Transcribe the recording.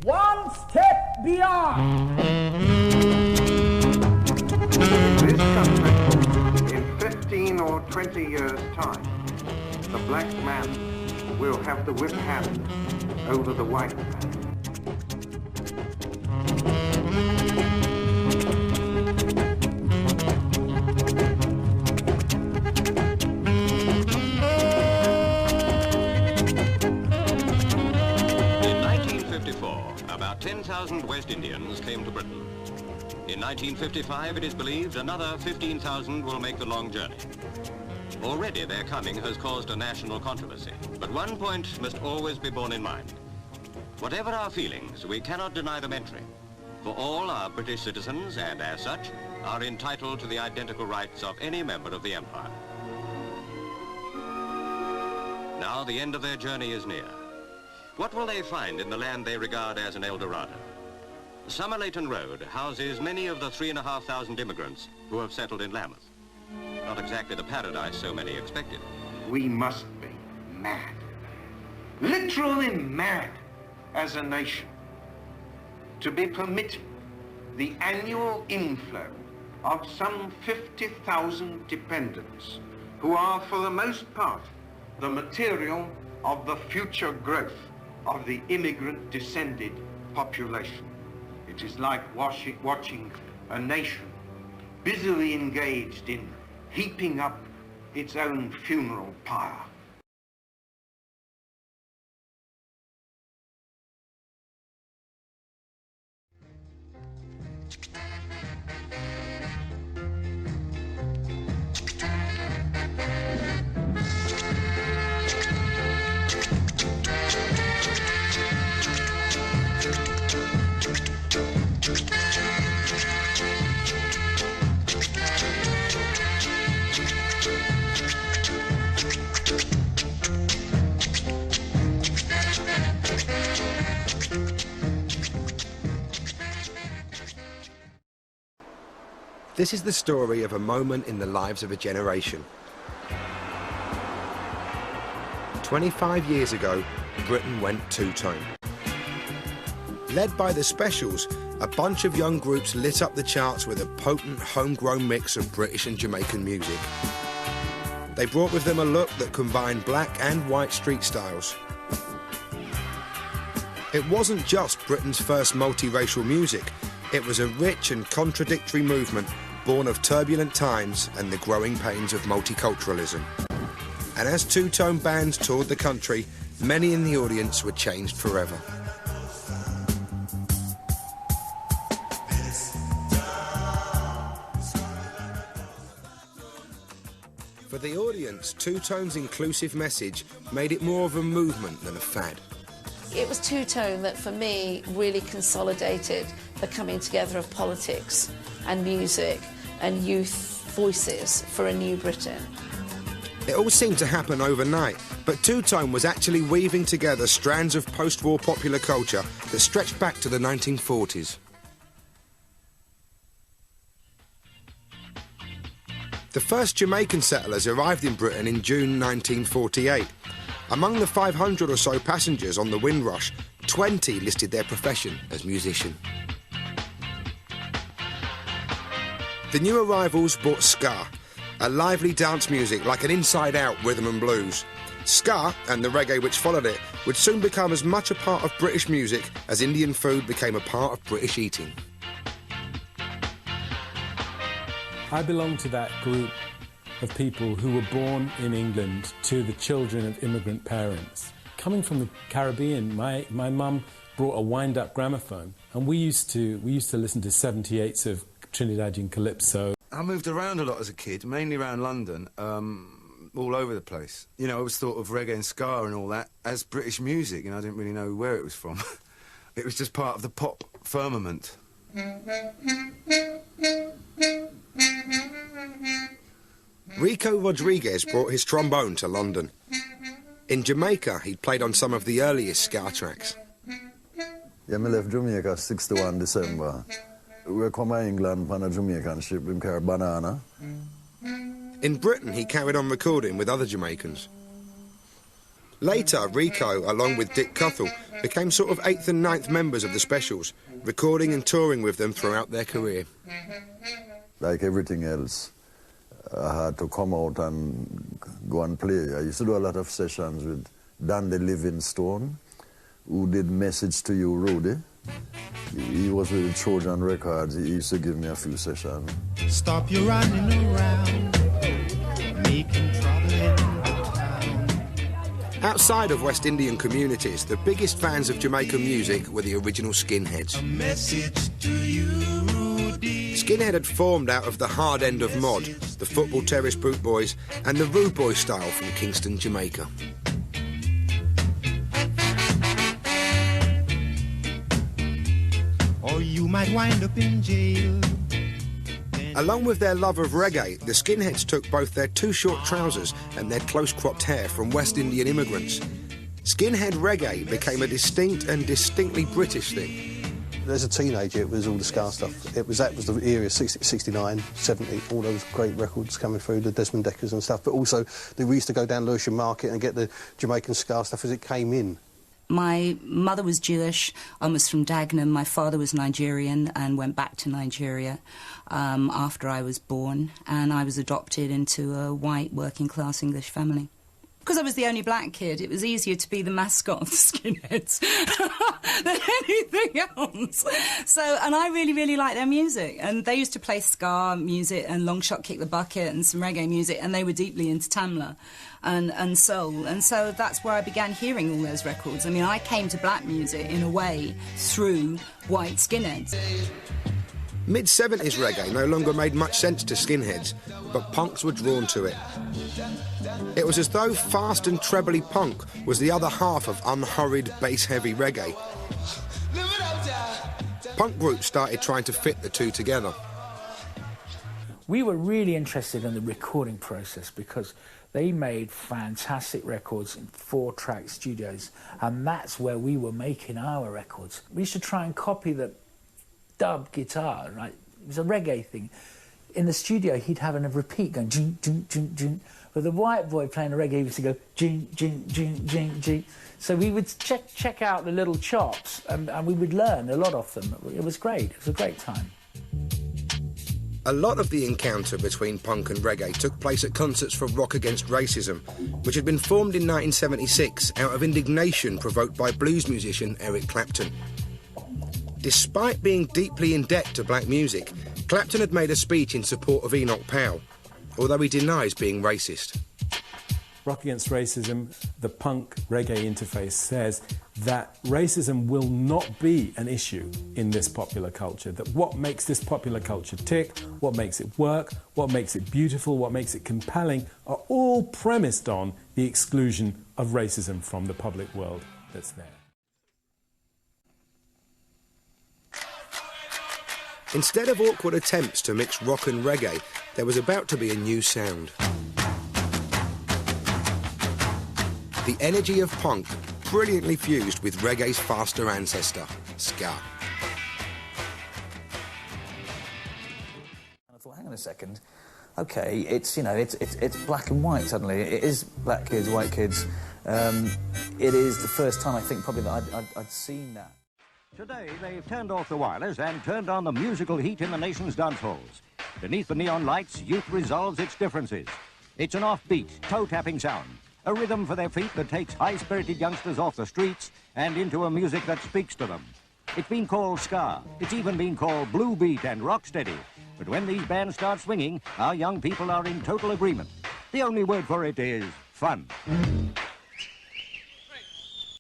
One step beyond. This country, in 15 or 20 years' time, the black man will have the whip hand over the white man. In 1954, about 10,000 West Indians came to Britain. In 1955, it is believed another 15,000 will make the long journey. Already their coming has caused a national controversy, but one point must always be borne in mind. Whatever our feelings, we cannot deny them entry, for all are British citizens and, as such, are entitled to the identical rights of any member of the Empire. Now the end of their journey is near. What will they find in the land they regard as an El Dorado? Somerleyton Road houses many of the 3,500 immigrants who have settled in Lambeth. Not exactly the paradise so many expected. We must be mad, literally mad as a nation, to be permitting the annual inflow of some 50,000 dependents who are, for the most part, the material of the future growth of the immigrant-descended population. It is like watching a nation busily engaged in heaping up its own funeral pyre. This is the story of a moment in the lives of a generation. 25 years ago, Britain went two-tone. Led by the Specials, a bunch of young groups lit up the charts with a potent, homegrown mix of British and Jamaican music. They brought with them a look that combined black and white street styles. It wasn't just Britain's first multiracial music, it was a rich and contradictory movement born of turbulent times and the growing pains of multiculturalism. And as two-tone bands toured the country, many in the audience were changed forever. For the audience, two-tone's inclusive message made it more of a movement than a fad. It was two-tone that, for me, really consolidated the coming together of politics and music and youth voices for a new Britain. It all seemed to happen overnight, but two-tone was actually weaving together strands of post-war popular culture that stretched back to the 1940s. The first Jamaican settlers arrived in Britain in June 1948. Among the 500 or so passengers on the Windrush, 20 listed their profession as musician. The new arrivals brought ska, a lively dance music like an inside-out rhythm and blues. Ska, and the reggae which followed it, would soon become as much a part of British music as Indian food became a part of British eating. I belong to that group of people who were born in England to the children of immigrant parents. Coming from the Caribbean, my mum brought a wind-up gramophone, and we used to listen to 78s of Trinidadian calypso. I moved around a lot as a kid, mainly around London, all over the place. You know, I always thought of reggae and ska and all that as British music, and I didn't really know where it was from. It was just part of the pop firmament. Rico Rodriguez brought his trombone to London. In Jamaica, he played on some of the earliest ska tracks. Yeah, I left Jamaica 61 December. We come to England on a Jamaican ship, we carry banana. In Britain, he carried on recording with other Jamaicans. Later, Rico, along with Dick Cuthell, became sort of 8th and 9th members of the Specials, recording and touring with them throughout their career. Like everything else, I had to come out and go and play. I used to do a lot of sessions with Dandy Livingstone, who did Message to You, Rudy. He was with Trojan Records. He used to give me a few sessions. Stop you running around, making trouble in the town. Outside of West Indian communities, the biggest fans of Jamaican music were the original Skinheads. A message to you, Rudy. Skinhead had formed out of the hard end of mod, the Football Terrace Boot Boys, and the Rude Boy style from Kingston, Jamaica. Or you might wind up in jail. Along with their love of reggae, the Skinheads took both their too short trousers and their close-cropped hair from West Indian immigrants. Skinhead reggae became a distinct and distinctly British thing. As a teenager, it was all the Scar stuff. That was the era, 60, 69, 70, all those great records coming through, the Desmond Deckers and stuff. But also, we used to go down Lewisham Market and get the Jamaican Scar stuff as it came in. My mother was Jewish, I was from Dagenham. My father was Nigerian and went back to Nigeria after I was born, and I was adopted into a white working-class English family. Because I was the only black kid, it was easier to be the mascot of the Skinheads than anything else. So, and I really, really liked their music. And they used to play ska music and Long Shot Kick the Bucket and some reggae music, and they were deeply into Tamla and soul. And so that's where I began hearing all those records. I mean, I came to black music, in a way, through white skinheads. Mid-70s reggae no longer made much sense to skinheads, but punks were drawn to it. It was as though fast and trebly punk was the other half of unhurried, bass-heavy reggae. Punk groups started trying to fit the two together. We were really interested in the recording process because they made fantastic records in 4-track studios, and that's where we were making our records. We used to try and copy the dub guitar, right? It was a reggae thing. In the studio, he'd have a repeat going, jing, jing, jing, jing. With the white boy playing the reggae, he used to go, jing, jing, jing, jing, jing. So we would check out the little chops, and we would learn a lot of them. It was great. It was a great time. A lot of the encounter between punk and reggae took place at concerts for Rock Against Racism, which had been formed in 1976 out of indignation provoked by blues musician Eric Clapton. Despite being deeply in debt to black music, Clapton had made a speech in support of Enoch Powell, although he denies being racist. Rock Against Racism, the punk reggae interface, says that racism will not be an issue in this popular culture, that what makes this popular culture tick, what makes it work, what makes it beautiful, what makes it compelling, are all premised on the exclusion of racism from the public world that's there. Instead of awkward attempts to mix rock and reggae, there was about to be a new sound. The energy of punk brilliantly fused with reggae's faster ancestor, ska. I thought, hang on a second, okay, it's, you know, it's black and white suddenly. It is black kids, white kids. It is the first time, I think, probably that I'd seen that. Today, they've turned off the wireless and turned on the musical heat in the nation's dance halls. Beneath the neon lights, youth resolves its differences. It's an offbeat, toe-tapping sound, a rhythm for their feet that takes high-spirited youngsters off the streets and into a music that speaks to them. It's been called ska. It's even been called blue beat and rocksteady. But when these bands start swinging, our young people are in total agreement. The only word for it is fun.